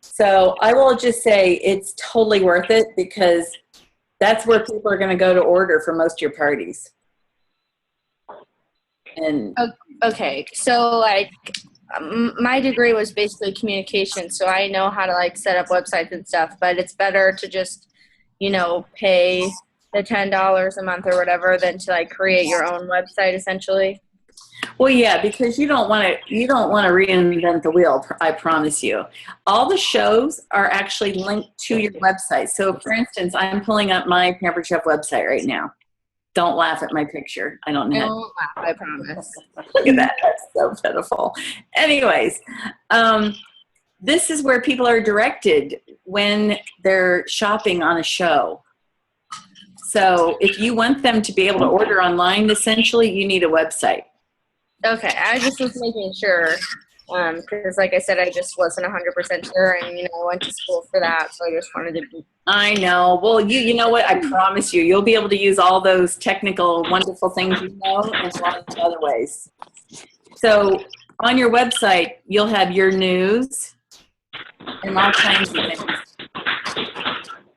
So I will just say it's totally worth it because that's where people are going to go to order for most of your parties. And okay, so like my degree was basically communication, so I know how to like set up websites and stuff, but it's better to just, you know, pay the $10 a month or whatever than to like create your own website essentially. well, yeah, because you don't want to reinvent the wheel. I promise you. All the shows are actually linked to your website. So, for instance, I'm pulling up my Pampered Chef website right now. Don't laugh at my picture. I don't know. I won't laugh, I promise. Look at that. That's so pitiful. Anyways, this is where people are directed when they're shopping on a show. So if you want them to be able to order online, essentially, you need a website. Okay, I just was making sure, because like I said, I just wasn't 100% sure, and, you know, I went to school for that, so I just wanted to be. I know. Well, you know what? I promise you'll be able to use all those technical, wonderful things you know in a lot of other ways. So on your website, you'll have your news and all kinds of things.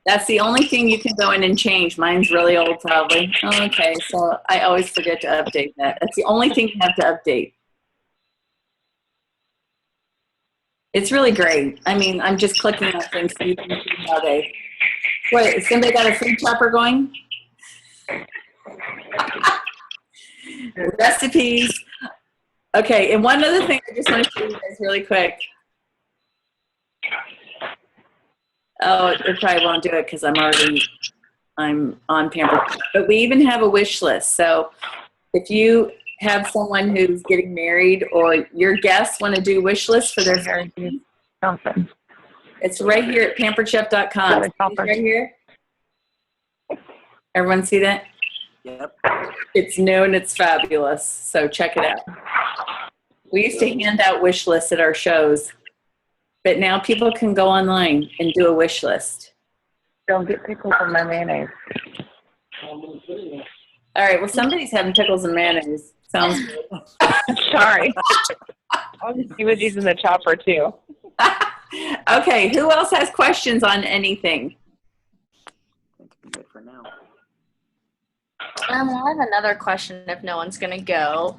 That's the only thing you can go in and change. Mine's really old, probably. Oh, okay, so I always forget to update that. That's the only thing you have to update. It's really great. I mean, I'm just clicking on things so you can see how they. Wait, has somebody got a food chopper going? Recipes. Okay, and one other thing I just want to show you guys really quick. Oh, it probably won't do it because I'm on Pampered. But we even have a wish list. So if you have someone who's getting married or your guests want to do wish lists for their marriage, Something. it's right here at pamperedchef.com. It's right here. Everyone see that? Yep. It's new and it's fabulous. So check it out. We used to hand out wish lists at our shows. But now people can go online and do a wish list. Don't get pickles on my mayonnaise. All right. Well, somebody's having pickles and mayonnaise. Sounds good. Sorry. He was using the chopper too. Okay. Who else has questions on anything? Good for now. Well, I have another question if no one's going to go.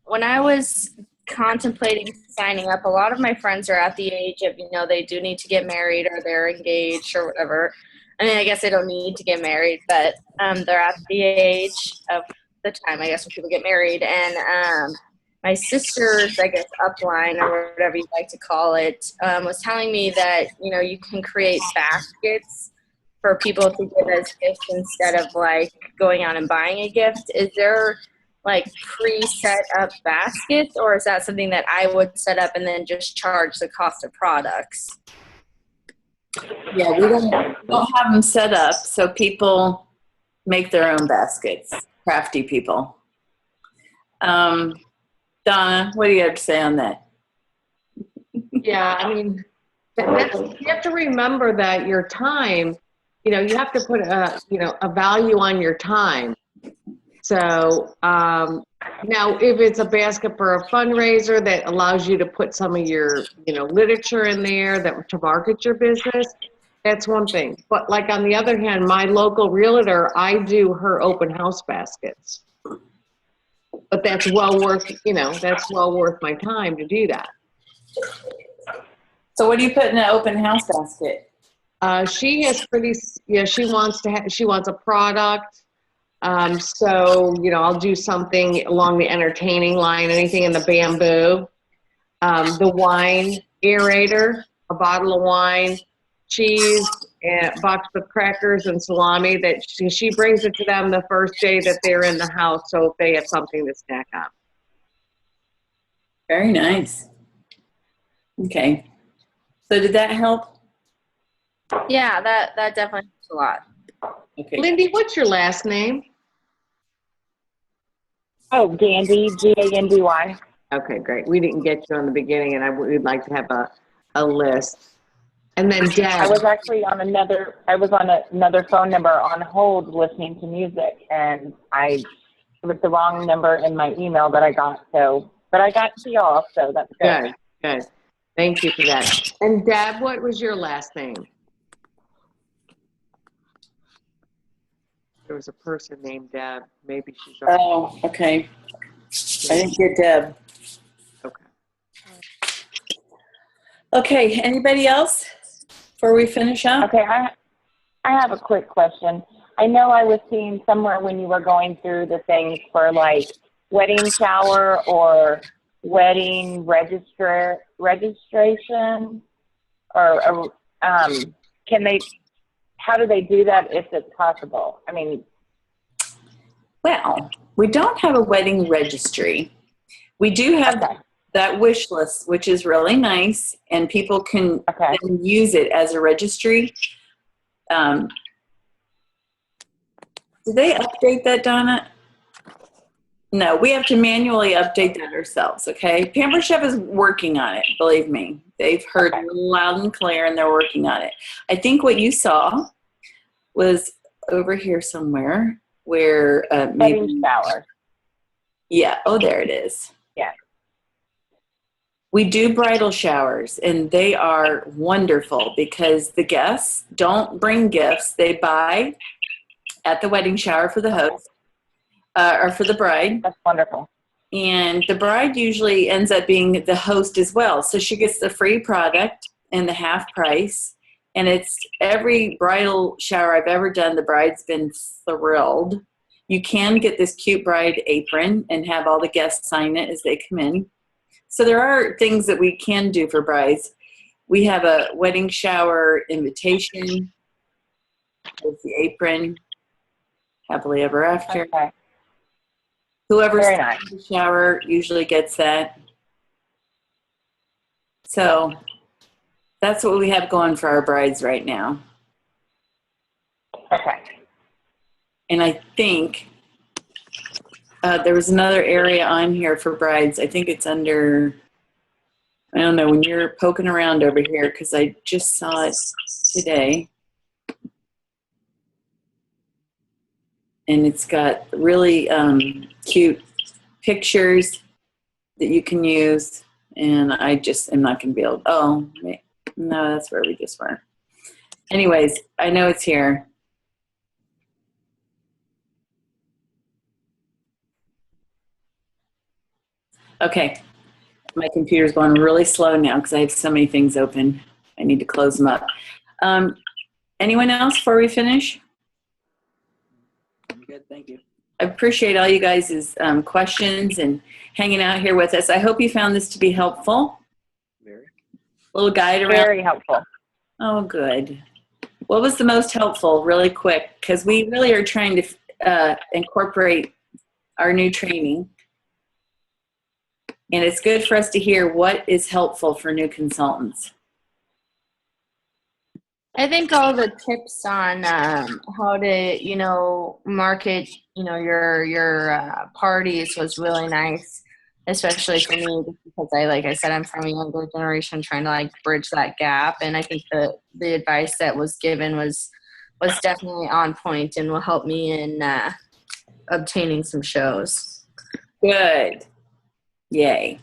When I was contemplating signing up, a lot of my friends are at the age of, you know, they do need to get married or they're engaged or whatever. I mean, I guess they don't need to get married, but they're at the age of the time, I guess, when people get married. And my sister's, I guess, upline or whatever you like to call it, was telling me that, you know, you can create baskets for people to give as gifts instead of like going out and buying a gift. Is there like pre-set up baskets, or is that something that I would set up and then just charge the cost of products? Yeah, we don't have them set up, so people make their own baskets. Crafty people. Donna, what do you have to say on that? Yeah, I mean, you have to remember that your time, you know, you have to put a value on your time. So Now, if it's a basket for a fundraiser that allows you to put some of your, literature in there that to market your business, that's one thing. But like on the other hand, my local realtor, I do her open house baskets. But that's well worth my time to do that. So what do you put in an open house basket? She wants a product. So, I'll do something along the entertaining line, anything in the bamboo, the wine aerator, a bottle of wine, cheese, and a box of crackers and salami that she brings it to them the first day that they're in the house. So if they have something to snack on. Very nice. Okay. So did that help? Yeah, that definitely helps a lot. Okay. Lindy, what's your last name? Oh, Gandy, Gandy. Okay, great. We didn't get you on the beginning, and we'd like to have a list. And then Deb. I was actually on another phone number on hold listening to music, and it was the wrong number in my email that I got. But I got to y'all, so that's good. Good. Thank you for that. And Deb, what was your last name? There was a person named Deb. Maybe she's. Oh, okay. I didn't get Deb. Okay. Okay. Anybody else before we finish up? Okay, I have a quick question. I know I was seeing somewhere when you were going through the things for like wedding shower or wedding registration, or how do they do that if it's possible? I mean, Well, we don't have a wedding registry. We do have that wish list, which is really nice, and people can then use it as a registry. Did they update that, Donna? No, we have to manually update that ourselves, okay? Pampered Chef is working on it, believe me. They've heard loud and clear, and they're working on it. I think what you saw was over here somewhere where maybe... wedding shower. Yeah, oh, there it is. Yeah. We do bridal showers, and they are wonderful because the guests don't bring gifts. They buy at the wedding shower for the host or for the bride. That's wonderful. And the bride usually ends up being the host as well. So she gets the free product and the half price. And it's every bridal shower I've ever done, the bride's been thrilled. You can get this cute bride apron and have all the guests sign it as they come in. So there are things that we can do for brides. We have a wedding shower invitation with the apron, happily ever after. Okay. Whoever's Very nice. in the shower usually gets that. So that's what we have going for our brides right now. Okay. And I think there was another area on here for brides. I think it's under, I don't know, when you're poking around over here, because I just saw it today. And it's got really cute pictures that you can use. And I just am not going to be able, no, that's where we just were. Anyways, I know it's here. Okay, my computer's going really slow now because I have so many things open. I need to close them up. Anyone else before we finish? I'm good, thank you. I appreciate all you guys' questions and hanging out here with us. I hope you found this to be helpful. Very. Little guide around. Very helpful. Oh, good. What was the most helpful, really quick? Because we really are trying to incorporate our new training. And it's good for us to hear what is helpful for new consultants. I think all the tips on how to, market, your parties was really nice, especially for me because like I said, I'm from a younger generation trying to bridge that gap. And I think the advice that was given was definitely on point and will help me in obtaining some shows. Good. Yay.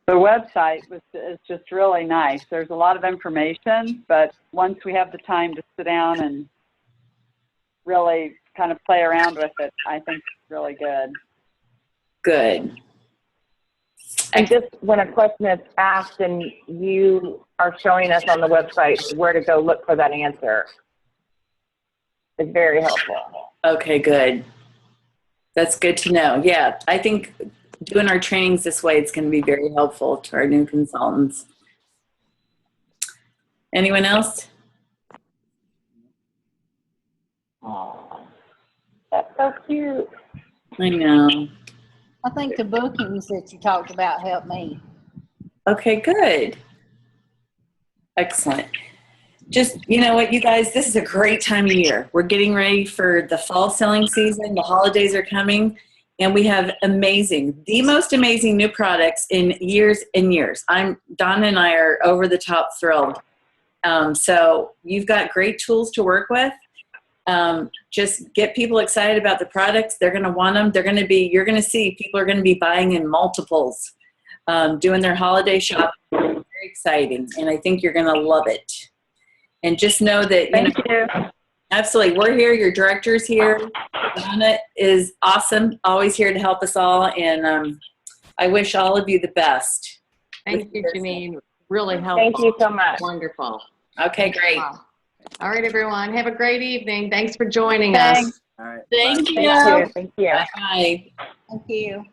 The website is just really nice. There's a lot of information, but once we have the time to sit down and really kind of play around with it, I think it's really good. Good. And just when a question is asked and you are showing us on the website where to go look for that answer, it's very helpful. Okay, good. That's good to know. Yeah, I think doing our trainings this way, it's going to be very helpful to our new consultants. Anyone else? Oh, that's so cute. I know. I think the bookings that you talked about helped me. Okay, good. Excellent. Just, you know what, you guys, this is a great time of year. We're getting ready for the fall selling season. The holidays are coming, and we have the most amazing new products in years and years. Donna and I are over the top thrilled. So you've got great tools to work with. Just get people excited about the products. They're going to want them. You're going to see people are going to be buying in multiples, doing their holiday shopping. Very exciting. And I think you're going to love it. And just know that, Thank you. Absolutely. We're here. Your director's here. Donna is awesome. Always here to help us all. And I wish all of you the best. Thank you, Jeanine. Really helpful. Thank you so much. Wonderful. Okay, great. All right, everyone. Have a great evening. Thanks for joining us. Thanks. All right. Thank Bye. you. Thank you. Bye. Thank you.